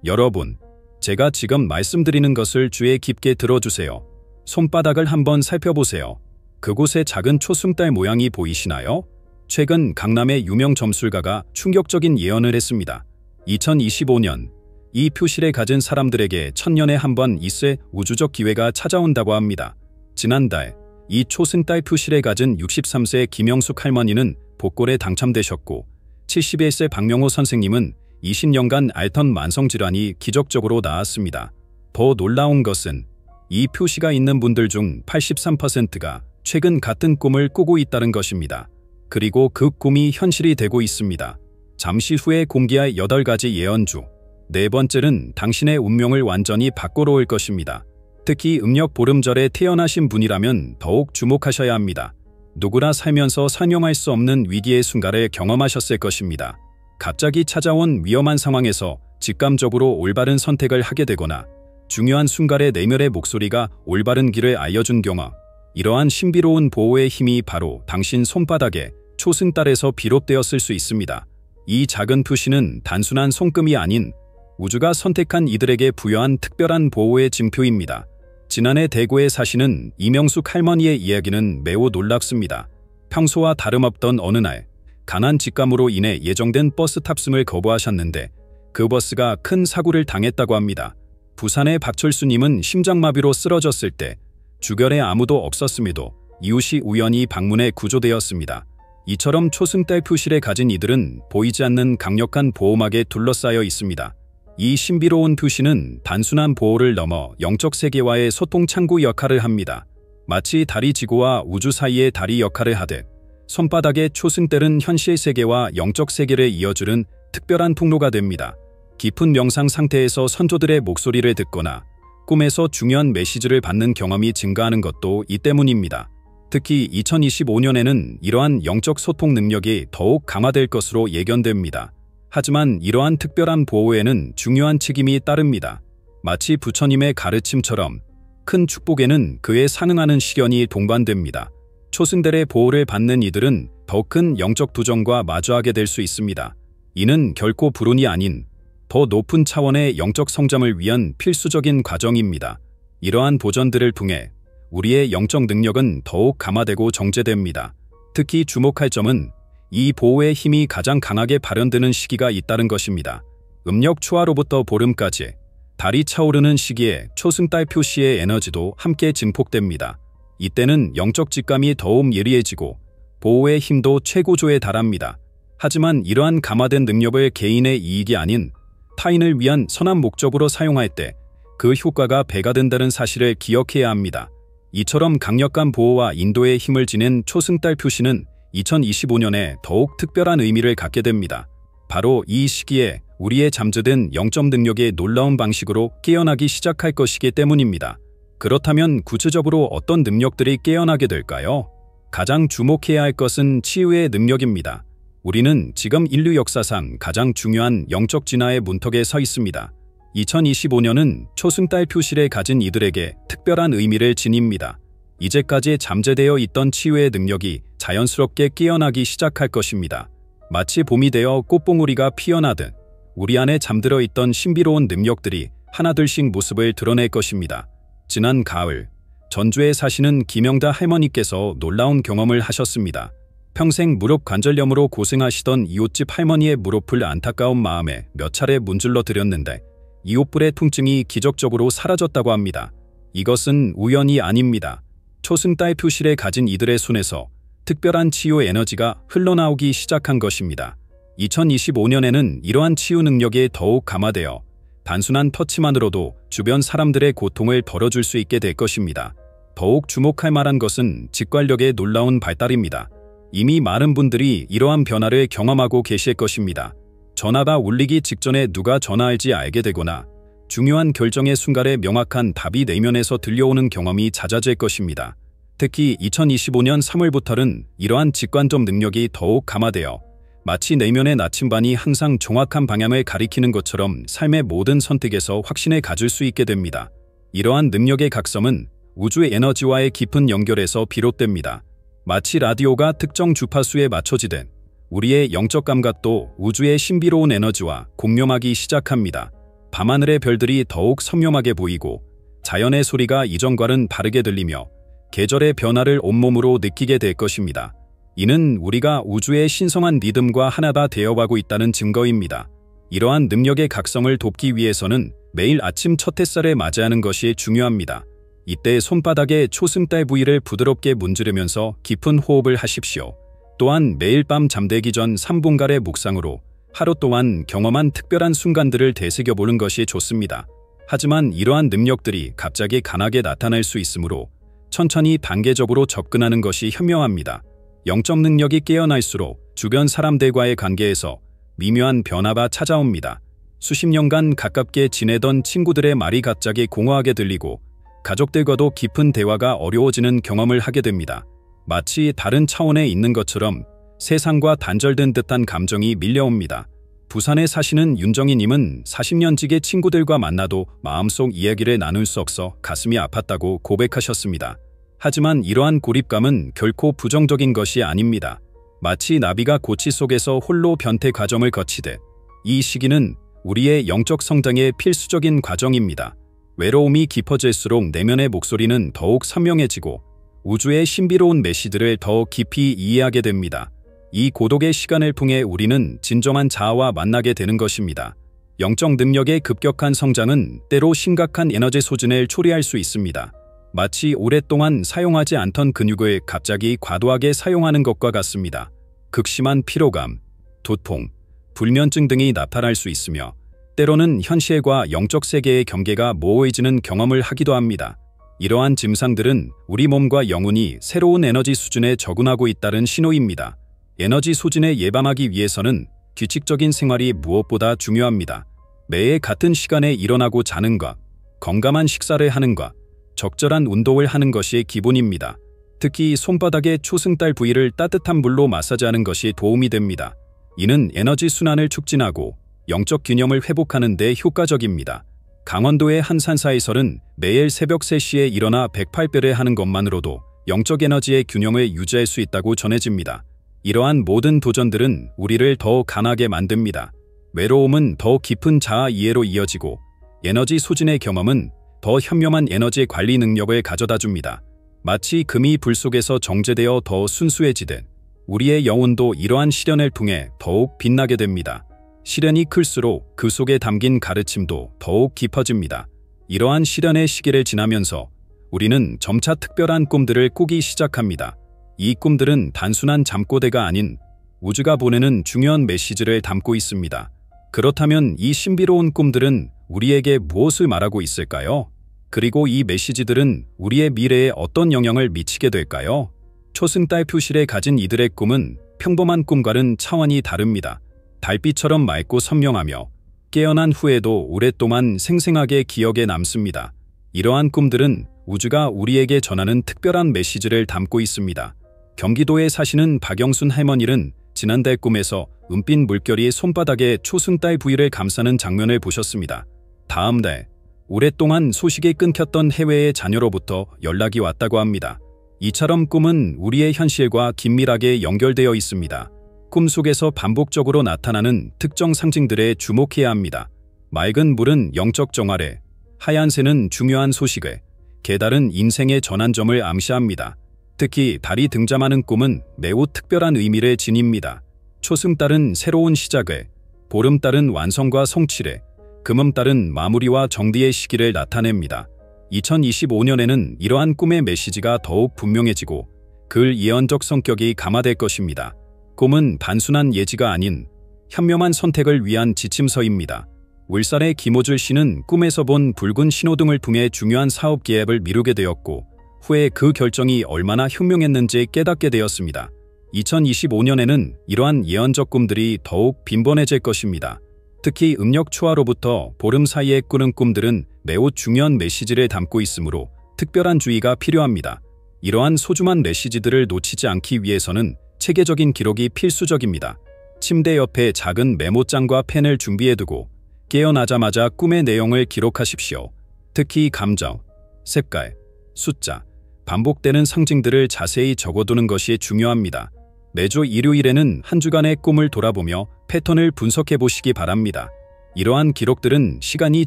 여러분, 제가 지금 말씀드리는 것을 주의 깊게 들어주세요. 손바닥을 한번 살펴보세요. 그곳에 작은 초승달 모양이 보이시나요? 최근 강남의 유명 점술가가 충격적인 예언을 했습니다. 2025년, 이 표시를 가진 사람들에게 천년에 한 번 있을 우주적 기회가 찾아온다고 합니다. 지난달, 이 초승달 표시를 가진 63세 김영숙 할머니는 복골에 당첨되셨고 71세 박명호 선생님은 20년간 앓던 만성질환이 기적적으로 나았습니다. 더 놀라운 것은 이 표시가 있는 분들 중 83%가 최근 같은 꿈을 꾸고 있다는 것입니다. 그리고 그 꿈이 현실이 되고 있습니다. 잠시 후에 공개할 8가지 예언 중 4번째는 당신의 운명을 완전히 바꿔놓을 것입니다. 특히 음력 보름절에 태어나신 분이라면 더욱 주목하셔야 합니다. 누구나 살면서 설명할 수 없는 위기의 순간을 경험하셨을 것입니다. 갑자기 찾아온 위험한 상황에서 직감적으로 올바른 선택을 하게 되거나 중요한 순간에 내면의 목소리가 올바른 길을 알려준 경험. 이러한 신비로운 보호의 힘이 바로 당신 손바닥에 초승달에서 비롯되었을 수 있습니다. 이 작은 표시는 단순한 손금이 아닌 우주가 선택한 이들에게 부여한 특별한 보호의 징표입니다. 지난해 대구에 사시는 이명숙 할머니의 이야기는 매우 놀랍습니다. 평소와 다름없던 어느 날, 가난 직감으로 인해 예정된 버스 탑승을 거부하셨는데 그 버스가 큰 사고를 당했다고 합니다. 부산의 박철수님은 심장마비로 쓰러졌을 때 주변에 아무도 없었음에도 이웃이 우연히 방문해 구조되었습니다. 이처럼 초승달 표시를 가진 이들은 보이지 않는 강력한 보호막에 둘러싸여 있습니다. 이 신비로운 표시는 단순한 보호를 넘어 영적 세계와의 소통 창구 역할을 합니다. 마치 달이 지구와 우주 사이의 다리 역할을 하듯 손바닥의 초승달은 현실 세계와 영적 세계를 이어주는 특별한 통로가 됩니다. 깊은 명상 상태에서 선조들의 목소리를 듣거나 꿈에서 중요한 메시지를 받는 경험이 증가하는 것도 이 때문입니다. 특히 2025년에는 이러한 영적 소통 능력이 더욱 강화될 것으로 예견됩니다. 하지만 이러한 특별한 보호에는 중요한 책임이 따릅니다. 마치 부처님의 가르침처럼 큰 축복에는 그에 상응하는 시련이 동반됩니다. 초승달의 보호를 받는 이들은 더 큰 영적 도전과 마주하게 될 수 있습니다. 이는 결코 불운이 아닌 더 높은 차원의 영적 성장을 위한 필수적인 과정입니다. 이러한 도전들을 통해 우리의 영적 능력은 더욱 강화되고 정제됩니다. 특히 주목할 점은 이 보호의 힘이 가장 강하게 발현되는 시기가 있다는 것입니다. 음력 초하로부터 보름까지 달이 차오르는 시기에 초승달 표시의 에너지도 함께 증폭됩니다. 이때는 영적 직감이 더욱 예리해지고 보호의 힘도 최고조에 달합니다. 하지만 이러한 강화된 능력을 개인의 이익이 아닌 타인을 위한 선한 목적으로 사용할 때 그 효과가 배가 된다는 사실을 기억해야 합니다. 이처럼 강력한 보호와 인도의 힘을 지닌 초승달 표시는 2025년에 더욱 특별한 의미를 갖게 됩니다. 바로 이 시기에 우리의 잠재된 영적 능력이 놀라운 방식으로 깨어나기 시작할 것이기 때문입니다. 그렇다면 구체적으로 어떤 능력들이 깨어나게 될까요? 가장 주목해야 할 것은 치유의 능력입니다. 우리는 지금 인류 역사상 가장 중요한 영적 진화의 문턱에 서 있습니다. 2025년은 초승달 표시를 가진 이들에게 특별한 의미를 지닙니다. 이제까지 잠재되어 있던 치유의 능력이 자연스럽게 깨어나기 시작할 것입니다. 마치 봄이 되어 꽃봉오리가 피어나듯 우리 안에 잠들어 있던 신비로운 능력들이 하나둘씩 모습을 드러낼 것입니다. 지난 가을, 전주에 사시는 김영다 할머니께서 놀라운 경험을 하셨습니다. 평생 무릎 관절염으로 고생하시던 이웃집 할머니의 무릎을 안타까운 마음에 몇 차례 문질러 드렸는데 이웃불의 통증이 기적적으로 사라졌다고 합니다. 이것은 우연이 아닙니다. 초승달 표시를 가진 이들의 손에서 특별한 치유 에너지가 흘러나오기 시작한 것입니다. 2025년에는 이러한 치유 능력이 더욱 강화되어 단순한 터치만으로도 주변 사람들의 고통을 덜어줄 수 있게 될 것입니다. 더욱 주목할 만한 것은 직관력의 놀라운 발달입니다. 이미 많은 분들이 이러한 변화를 경험하고 계실 것입니다. 전화가 울리기 직전에 누가 전화할지 알게 되거나 중요한 결정의 순간에 명확한 답이 내면에서 들려오는 경험이 잦아질 것입니다. 특히 2025년 3월부터는 이러한 직관적 능력이 더욱 강화되어 마치 내면의 나침반이 항상 정확한 방향을 가리키는 것처럼 삶의 모든 선택에서 확신을 가질 수 있게 됩니다. 이러한 능력의 각성은 우주의 에너지와의 깊은 연결에서 비롯됩니다. 마치 라디오가 특정 주파수에 맞춰지듯 우리의 영적 감각도 우주의 신비로운 에너지와 공명하기 시작합니다. 밤하늘의 별들이 더욱 선명하게 보이고 자연의 소리가 이전과는 다르게 들리며 계절의 변화를 온몸으로 느끼게 될 것입니다. 이는 우리가 우주의 신성한 리듬과 하나가 되어가고 있다는 증거입니다. 이러한 능력의 각성을 돕기 위해서는 매일 아침 첫 햇살에 맞이하는 것이 중요합니다. 이때 손바닥에 초승달 부위를 부드럽게 문지르면서 깊은 호흡을 하십시오. 또한 매일 밤 잠들기 전 3분간의 묵상으로 하루 동안 경험한 특별한 순간들을 되새겨보는 것이 좋습니다. 하지만 이러한 능력들이 갑자기 강하게 나타날 수 있으므로 천천히 단계적으로 접근하는 것이 현명합니다. 영적 능력이 깨어날수록 주변 사람들과의 관계에서 미묘한 변화가 찾아옵니다. 수십 년간 가깝게 지내던 친구들의 말이 갑자기 공허하게 들리고 가족들과도 깊은 대화가 어려워지는 경험을 하게 됩니다. 마치 다른 차원에 있는 것처럼 세상과 단절된 듯한 감정이 밀려옵니다. 부산에 사시는 윤정희님은 40년 지기 친구들과 만나도 마음속 이야기를 나눌 수 없어 가슴이 아팠다고 고백하셨습니다. 하지만 이러한 고립감은 결코 부정적인 것이 아닙니다. 마치 나비가 고치 속에서 홀로 변태 과정을 거치듯 이 시기는 우리의 영적 성장의 필수적인 과정입니다. 외로움이 깊어질수록 내면의 목소리는 더욱 선명해지고 우주의 신비로운 메시지를 더 깊이 이해하게 됩니다. 이 고독의 시간을 통해 우리는 진정한 자아와 만나게 되는 것입니다. 영적 능력의 급격한 성장은 때로 심각한 에너지 소진을 초래할 수 있습니다. 마치 오랫동안 사용하지 않던 근육을 갑자기 과도하게 사용하는 것과 같습니다. 극심한 피로감, 두통, 불면증 등이 나타날 수 있으며 때로는 현실과 영적 세계의 경계가 모호해지는 경험을 하기도 합니다. 이러한 증상들은 우리 몸과 영혼이 새로운 에너지 수준에 적응하고 있다는 신호입니다. 에너지 소진을 예방하기 위해서는 규칙적인 생활이 무엇보다 중요합니다. 매일 같은 시간에 일어나고 자는 것, 건강한 식사를 하는 것, 적절한 운동을 하는 것이 기본입니다. 특히 손바닥의 초승달 부위를 따뜻한 물로 마사지하는 것이 도움이 됩니다. 이는 에너지 순환을 촉진하고 영적 균형을 회복하는 데 효과적입니다. 강원도의 한 산사에서는 매일 새벽 3시에 일어나 108배를 하는 것만으로도 영적 에너지의 균형을 유지할 수 있다고 전해집니다. 이러한 모든 도전들은 우리를 더 강하게 만듭니다. 외로움은 더 깊은 자아 이해로 이어지고 에너지 소진의 경험은 더 현명한 에너지 관리 능력을 가져다 줍니다. 마치 금이 불 속에서 정제되어 더 순수해지듯 우리의 영혼도 이러한 시련을 통해 더욱 빛나게 됩니다. 시련이 클수록 그 속에 담긴 가르침도 더욱 깊어집니다. 이러한 시련의 시기를 지나면서 우리는 점차 특별한 꿈들을 꾸기 시작합니다. 이 꿈들은 단순한 잠꼬대가 아닌 우주가 보내는 중요한 메시지를 담고 있습니다. 그렇다면 이 신비로운 꿈들은 우리에게 무엇을 말하고 있을까요? 그리고 이 메시지들은 우리의 미래에 어떤 영향을 미치게 될까요? 초승달 표실에 가진 이들의 꿈은 평범한 꿈과는 차원이 다릅니다. 달빛처럼 맑고 선명하며 깨어난 후에도 오랫동안 생생하게 기억에 남습니다. 이러한 꿈들은 우주가 우리에게 전하는 특별한 메시지를 담고 있습니다. 경기도에 사시는 박영순 할머니는 지난달 꿈에서 은빛 물결이 손바닥에 초승달 부위를 감싸는 장면을 보셨습니다. 다음 달, 오랫동안 소식이 끊겼던 해외의 자녀로부터 연락이 왔다고 합니다. 이처럼 꿈은 우리의 현실과 긴밀하게 연결되어 있습니다. 꿈속에서 반복적으로 나타나는 특정 상징들에 주목해야 합니다. 맑은 물은 영적 정화를, 하얀 새는 중요한 소식을, 개달은 인생의 전환점을 암시합니다. 특히 달이 등장하는 꿈은 매우 특별한 의미를 지닙니다. 초승달은 새로운 시작을, 보름달은 완성과 성취를, 금음달은 마무리와 정리의 시기를 나타냅니다. 2025년에는 이러한 꿈의 메시지가 더욱 분명해지고 그 예언적 성격이 감화될 것입니다. 꿈은 단순한 예지가 아닌 현명한 선택을 위한 지침서입니다. 울산의 김호줄 씨는 꿈에서 본 붉은 신호등을 통해 중요한 사업 계획을 미루게 되었고 후에 그 결정이 얼마나 현명했는지 깨닫게 되었습니다. 2025년에는 이러한 예언적 꿈들이 더욱 빈번해질 것입니다. 특히 음력 초하로부터 보름 사이에 꾸는 꿈들은 매우 중요한 메시지를 담고 있으므로 특별한 주의가 필요합니다. 이러한 소중한 메시지들을 놓치지 않기 위해서는 체계적인 기록이 필수적입니다. 침대 옆에 작은 메모장과 펜을 준비해두고 깨어나자마자 꿈의 내용을 기록하십시오. 특히 감정, 색깔, 숫자, 반복되는 상징들을 자세히 적어두는 것이 중요합니다. 매주 일요일에는 한 주간의 꿈을 돌아보며 패턴을 분석해 보시기 바랍니다. 이러한 기록들은 시간이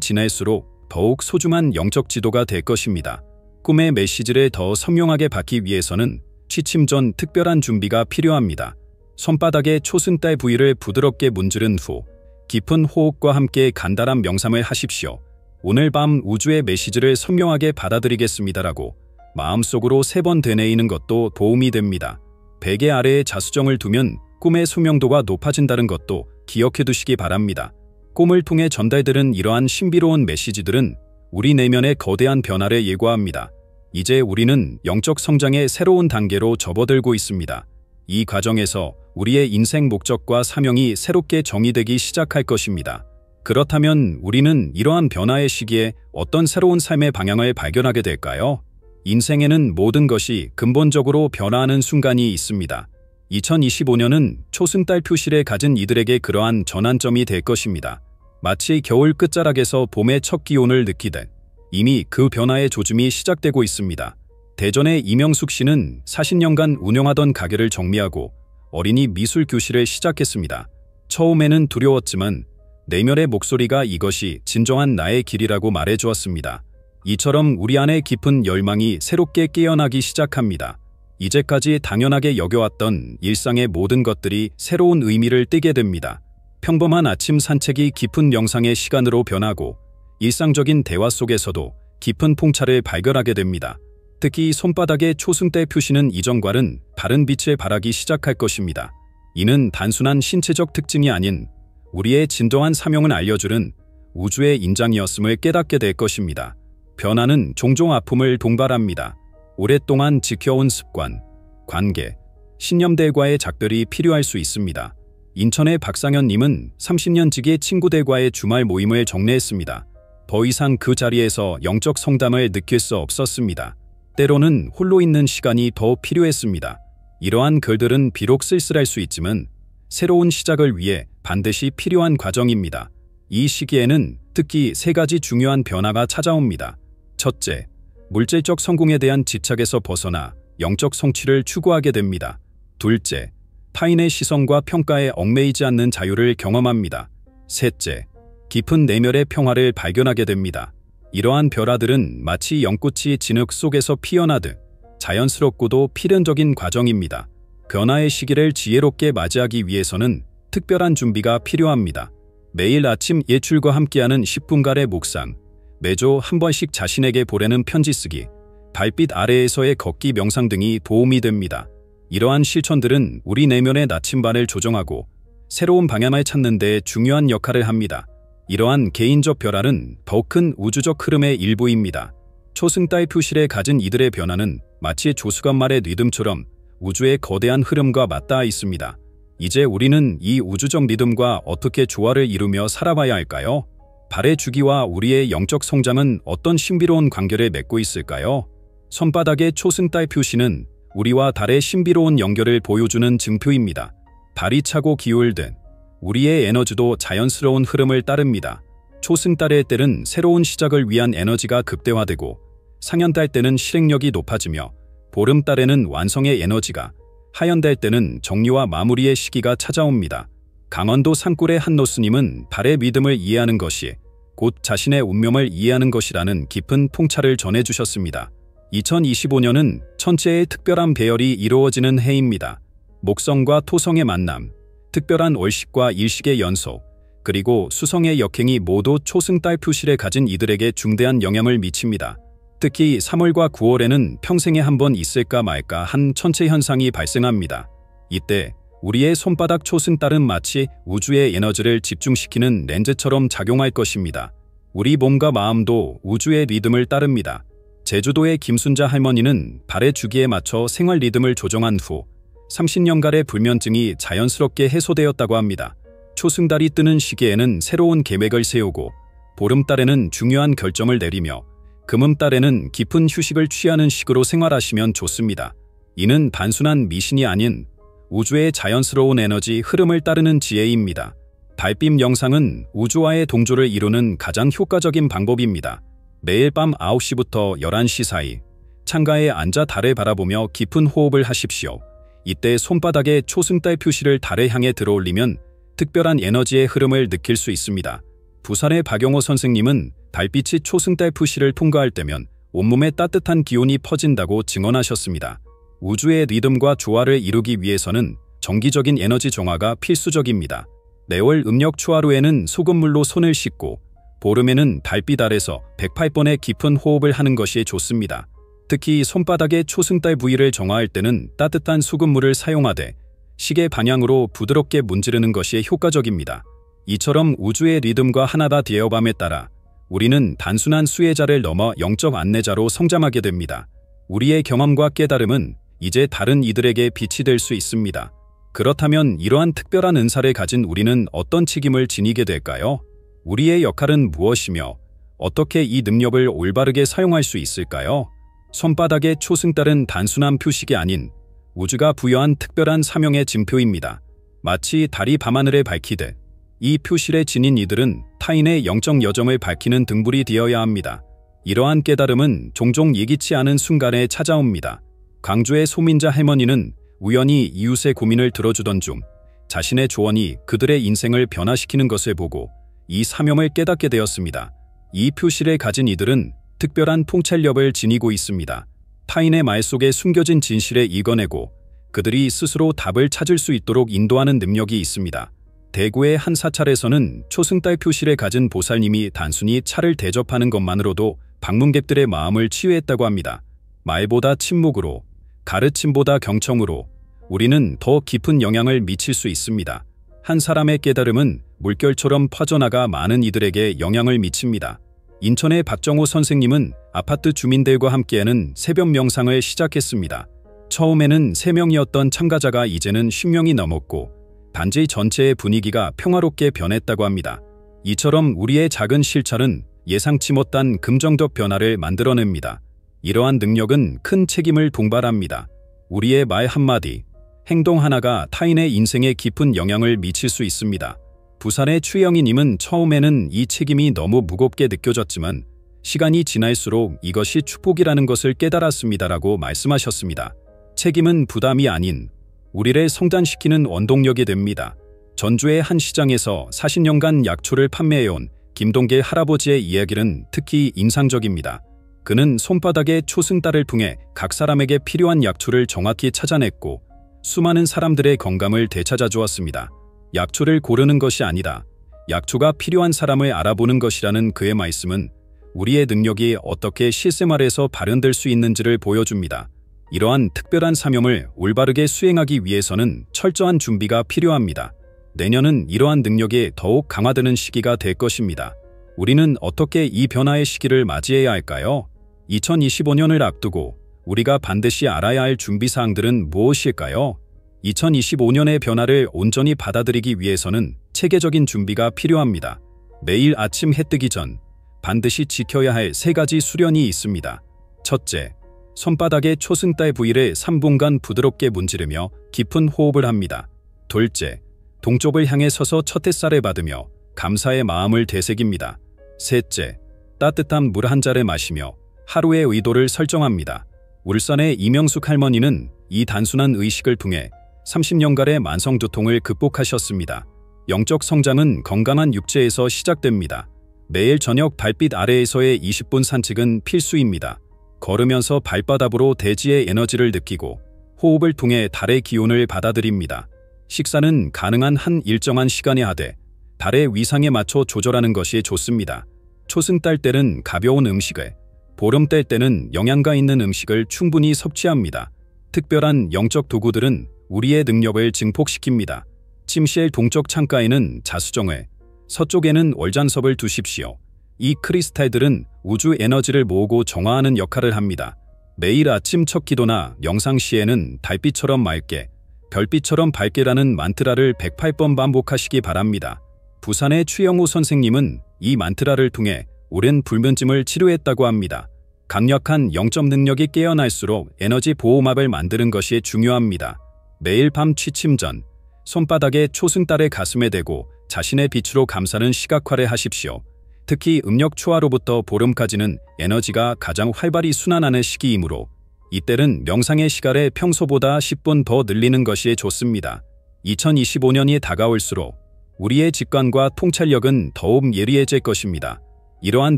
지날수록 더욱 소중한 영적 지도가 될 것입니다. 꿈의 메시지를 더 선명하게 받기 위해서는 취침 전 특별한 준비가 필요합니다. 손바닥에 초승달 부위를 부드럽게 문지른 후 깊은 호흡과 함께 간단한 명상을 하십시오. 오늘 밤 우주의 메시지를 선명하게 받아들이겠습니다라고 마음속으로 3번 되뇌이는 것도 도움이 됩니다. 베개 아래에 자수정을 두면 꿈의 소명도가 높아진다는 것도 기억해 두시기 바랍니다. 꿈을 통해 전달되는 이러한 신비로운 메시지들은 우리 내면의 거대한 변화를 예고합니다. 이제 우리는 영적 성장의 새로운 단계로 접어들고 있습니다. 이 과정에서 우리의 인생 목적과 사명이 새롭게 정의되기 시작할 것입니다. 그렇다면 우리는 이러한 변화의 시기에 어떤 새로운 삶의 방향을 발견하게 될까요? 인생에는 모든 것이 근본적으로 변화하는 순간이 있습니다. 2025년은 초승달 표시를 가진 이들에게 그러한 전환점이 될 것입니다. 마치 겨울 끝자락에서 봄의 첫 기온을 느끼듯 이미 그 변화의 조짐이 시작되고 있습니다. 대전의 이명숙 씨는 40년간 운영하던 가게를 정리하고 어린이 미술 교실을 시작했습니다. 처음에는 두려웠지만 내면의 목소리가 이것이 진정한 나의 길이라고 말해주었습니다. 이처럼 우리 안의 깊은 열망이 새롭게 깨어나기 시작합니다. 이제까지 당연하게 여겨왔던 일상의 모든 것들이 새로운 의미를 띠게 됩니다. 평범한 아침 산책이 깊은 명상의 시간으로 변하고 일상적인 대화 속에서도 깊은 통찰을 발견하게 됩니다. 특히 손바닥의 초승달 표시는 이전과는 다른 빛을 발하기 시작할 것입니다. 이는 단순한 신체적 특징이 아닌 우리의 진정한 사명을 알려주는 우주의 인장이었음을 깨닫게 될 것입니다. 변화는 종종 아픔을 동반합니다. 오랫동안 지켜온 습관, 관계, 신념들과의 작별이 필요할 수 있습니다. 인천의 박상현님은 30년 지기 친구들과의 주말 모임을 정리했습니다. 더 이상 그 자리에서 영적 성담을 느낄 수 없었습니다. 때로는 홀로 있는 시간이 더 필요했습니다. 이러한 글들은 비록 쓸쓸할 수 있지만 새로운 시작을 위해 반드시 필요한 과정입니다. 이 시기에는 특히 3가지 중요한 변화가 찾아옵니다. 첫째, 물질적 성공에 대한 집착에서 벗어나 영적 성취를 추구하게 됩니다. 둘째, 타인의 시선과 평가에 얽매이지 않는 자유를 경험합니다. 셋째, 깊은 내면의 평화를 발견하게 됩니다. 이러한 변화들은 마치 연꽃이 진흙 속에서 피어나듯 자연스럽고도 필연적인 과정입니다. 변화의 시기를 지혜롭게 맞이하기 위해서는 특별한 준비가 필요합니다. 매일 아침 예출과 함께하는 10분간의 묵상, 매주 한 번씩 자신에게 보내는 편지 쓰기, 달빛 아래에서의 걷기 명상 등이 도움이 됩니다. 이러한 실천들은 우리 내면의 나침반을 조정하고 새로운 방향을 찾는 데 중요한 역할을 합니다. 이러한 개인적 변화는 더 큰 우주적 흐름의 일부입니다. 초승달 표시를 가진 이들의 변화는 마치 조수간말의 리듬처럼 우주의 거대한 흐름과 맞닿아 있습니다. 이제 우리는 이 우주적 리듬과 어떻게 조화를 이루며 살아봐야 할까요? 달의 주기와 우리의 영적 성장은 어떤 신비로운 관계를 맺고 있을까요? 손바닥의 초승달 표시는 우리와 달의 신비로운 연결을 보여주는 증표입니다. 달이 차고 기울듯 우리의 에너지도 자연스러운 흐름을 따릅니다. 초승달의 때는 새로운 시작을 위한 에너지가 극대화되고 상현달 때는 실행력이 높아지며 보름달에는 완성의 에너지가, 하현달 때는 정리와 마무리의 시기가 찾아옵니다. 강원도 산골의 한노스님은 달의 믿음을 이해하는 것이 곧 자신의 운명을 이해하는 것이라는 깊은 통찰을 전해주셨습니다. 2025년은 천체의 특별한 배열이 이루어지는 해입니다. 목성과 토성의 만남, 특별한 월식과 일식의 연속, 그리고 수성의 역행이 모두 초승달 표시를 가진 이들에게 중대한 영향을 미칩니다. 특히 3월과 9월에는 평생에 한 번 있을까 말까 한 천체 현상이 발생합니다. 이때 우리의 손바닥 초승달은 마치 우주의 에너지를 집중시키는 렌즈처럼 작용할 것입니다. 우리 몸과 마음도 우주의 리듬을 따릅니다. 제주도의 김순자 할머니는 달의 주기에 맞춰 생활 리듬을 조정한 후 30년간의 불면증이 자연스럽게 해소되었다고 합니다. 초승달이 뜨는 시기에는 새로운 계획을 세우고 보름달에는 중요한 결정을 내리며 금음달에는 깊은 휴식을 취하는 식으로 생활하시면 좋습니다. 이는 단순한 미신이 아닌 우주의 자연스러운 에너지 흐름을 따르는 지혜입니다. 달빛 영상은 우주와의 동조를 이루는 가장 효과적인 방법입니다. 매일 밤 9시부터 11시 사이 창가에 앉아 달을 바라보며 깊은 호흡을 하십시오. 이때 손바닥에 초승달 표시를 달에 향해 들어올리면 특별한 에너지의 흐름을 느낄 수 있습니다. 부산의 박영호 선생님은 달빛이 초승달 푸시를 통과할 때면 온몸에 따뜻한 기온이 퍼진다고 증언하셨습니다. 우주의 리듬과 조화를 이루기 위해서는 정기적인 에너지 정화가 필수적입니다. 매월 음력 초하루에는 소금물로 손을 씻고 보름에는 달빛 아래서 108번의 깊은 호흡을 하는 것이 좋습니다. 특히 손바닥의 초승달 부위를 정화할 때는 따뜻한 소금물을 사용하되 시계 방향으로 부드럽게 문지르는 것이 효과적입니다. 이처럼 우주의 리듬과 하나가 되어감에 따라 우리는 단순한 수혜자를 넘어 영적 안내자로 성장하게 됩니다. 우리의 경험과 깨달음은 이제 다른 이들에게 빛이 될 수 있습니다. 그렇다면 이러한 특별한 은사를 가진 우리는 어떤 책임을 지니게 될까요? 우리의 역할은 무엇이며 어떻게 이 능력을 올바르게 사용할 수 있을까요? 손바닥의 초승달은 단순한 표식이 아닌 우주가 부여한 특별한 사명의 징표입니다. 마치 달이 밤하늘을 밝히듯 이 표실에 지닌 이들은 타인의 영적 여정을 밝히는 등불이 되어야 합니다. 이러한 깨달음은 종종 예기치 않은 순간에 찾아옵니다. 광주의 소민자 할머니는 우연히 이웃의 고민을 들어주던 중 자신의 조언이 그들의 인생을 변화시키는 것을 보고 이 사명을 깨닫게 되었습니다. 이 표실을 가진 이들은 특별한 통찰력을 지니고 있습니다. 타인의 말 속에 숨겨진 진실을 읽어내고 그들이 스스로 답을 찾을 수 있도록 인도하는 능력이 있습니다. 대구의 한 사찰에서는 초승달 표실을 가진 보살님이 단순히 차를 대접하는 것만으로도 방문객들의 마음을 치유했다고 합니다. 말보다 침묵으로, 가르침보다 경청으로 우리는 더 깊은 영향을 미칠 수 있습니다. 한 사람의 깨달음은 물결처럼 퍼져나가 많은 이들에게 영향을 미칩니다. 인천의 박정호 선생님은 아파트 주민들과 함께하는 새벽 명상을 시작했습니다. 처음에는 3명이었던 참가자가 이제는 10명이 넘었고 단지 전체의 분위기가 평화롭게 변했다고 합니다. 이처럼 우리의 작은 실천은 예상치 못한 긍정적 변화를 만들어냅니다. 이러한 능력은 큰 책임을 동반합니다. 우리의 말 한마디, 행동 하나가 타인의 인생에 깊은 영향을 미칠 수 있습니다. 부산의 추영희님은 처음에는 이 책임이 너무 무겁게 느껴졌지만 시간이 지날수록 이것이 축복이라는 것을 깨달았습니다라고 말씀하셨습니다. 책임은 부담이 아닌 우리를 성장시키는 원동력이 됩니다. 전주의 한 시장에서 40년간 약초를 판매해온 김동계 할아버지의 이야기는 특히 인상적입니다. 그는 손바닥의 초승달을 통해 각 사람에게 필요한 약초를 정확히 찾아냈고 수많은 사람들의 건강을 되찾아 주었습니다. 약초를 고르는 것이 아니다. 약초가 필요한 사람을 알아보는 것이라는 그의 말씀은 우리의 능력이 어떻게 실생활에서 발현될 수 있는지를 보여줍니다. 이러한 특별한 사명을 올바르게 수행하기 위해서는 철저한 준비가 필요합니다. 내년은 이러한 능력이 더욱 강화되는 시기가 될 것입니다. 우리는 어떻게 이 변화의 시기를 맞이해야 할까요? 2025년을 앞두고 우리가 반드시 알아야 할 준비사항들은 무엇일까요? 2025년의 변화를 온전히 받아들이기 위해서는 체계적인 준비가 필요합니다. 매일 아침 해 뜨기 전 반드시 지켜야 할 3가지 수련이 있습니다. 첫째, 손바닥의 초승달 부위를 3분간 부드럽게 문지르며 깊은 호흡을 합니다. 둘째, 동쪽을 향해 서서 첫 햇살을 받으며 감사의 마음을 되새깁니다. 셋째, 따뜻한 물 한 잔을 마시며 하루의 의도를 설정합니다. 울산의 이명숙 할머니는 이 단순한 의식을 통해 30년간의 만성두통을 극복하셨습니다. 영적 성장은 건강한 육체에서 시작됩니다. 매일 저녁 달빛 아래에서의 20분 산책은 필수입니다. 걸으면서 발바닥으로 대지의 에너지를 느끼고 호흡을 통해 달의 기운을 받아들입니다. 식사는 가능한 한 일정한 시간에 하되 달의 위상에 맞춰 조절하는 것이 좋습니다. 초승달 때는 가벼운 음식을, 보름달 때는 영양가 있는 음식을 충분히 섭취합니다. 특별한 영적 도구들은 우리의 능력을 증폭시킵니다. 침실 동쪽 창가에는 자수정을, 서쪽에는 월잔섭을 두십시오. 이 크리스탈들은 우주 에너지를 모으고 정화하는 역할을 합니다. 매일 아침 첫 기도나 명상 시에는 달빛처럼 맑게, 별빛처럼 밝게라는 만트라를 108번 반복하시기 바랍니다. 부산의 추영호 선생님은 이 만트라를 통해 오랜 불면증을 치료했다고 합니다. 강력한 영적 능력이 깨어날수록 에너지 보호막을 만드는 것이 중요합니다. 매일 밤 취침 전 손바닥에 초승달의 가슴에 대고 자신의 빛으로 감싸는 시각화를 하십시오. 특히 음력 초하루부터 보름까지는 에너지가 가장 활발히 순환하는 시기이므로 이때는 명상의 시간을 평소보다 10분 더 늘리는 것이 좋습니다. 2025년이 다가올수록 우리의 직관과 통찰력은 더욱 예리해질 것입니다. 이러한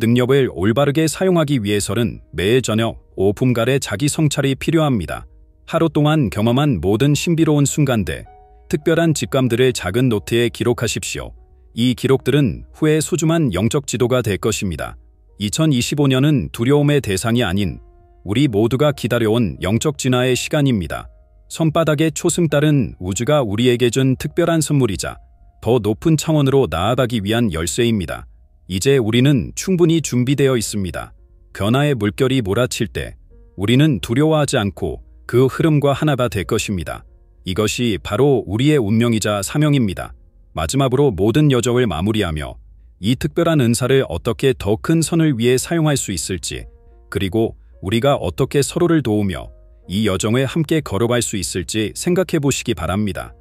능력을 올바르게 사용하기 위해서는 매일 저녁 5분간의 자기 성찰이 필요합니다. 하루 동안 경험한 모든 신비로운 순간들, 특별한 직감들을 작은 노트에 기록하십시오. 이 기록들은 후에 소중한 영적 지도가 될 것입니다. 2025년은 두려움의 대상이 아닌 우리 모두가 기다려온 영적 진화의 시간입니다. 손바닥의 초승달은 우주가 우리에게 준 특별한 선물이자 더 높은 차원으로 나아가기 위한 열쇠입니다. 이제 우리는 충분히 준비되어 있습니다. 변화의 물결이 몰아칠 때 우리는 두려워하지 않고 그 흐름과 하나가 될 것입니다. 이것이 바로 우리의 운명이자 사명입니다. 마지막으로 모든 여정을 마무리하며 이 특별한 은사를 어떻게 더 큰 선을 위해 사용할 수 있을지, 그리고 우리가 어떻게 서로를 도우며 이 여정을 함께 걸어갈 수 있을지 생각해 보시기 바랍니다.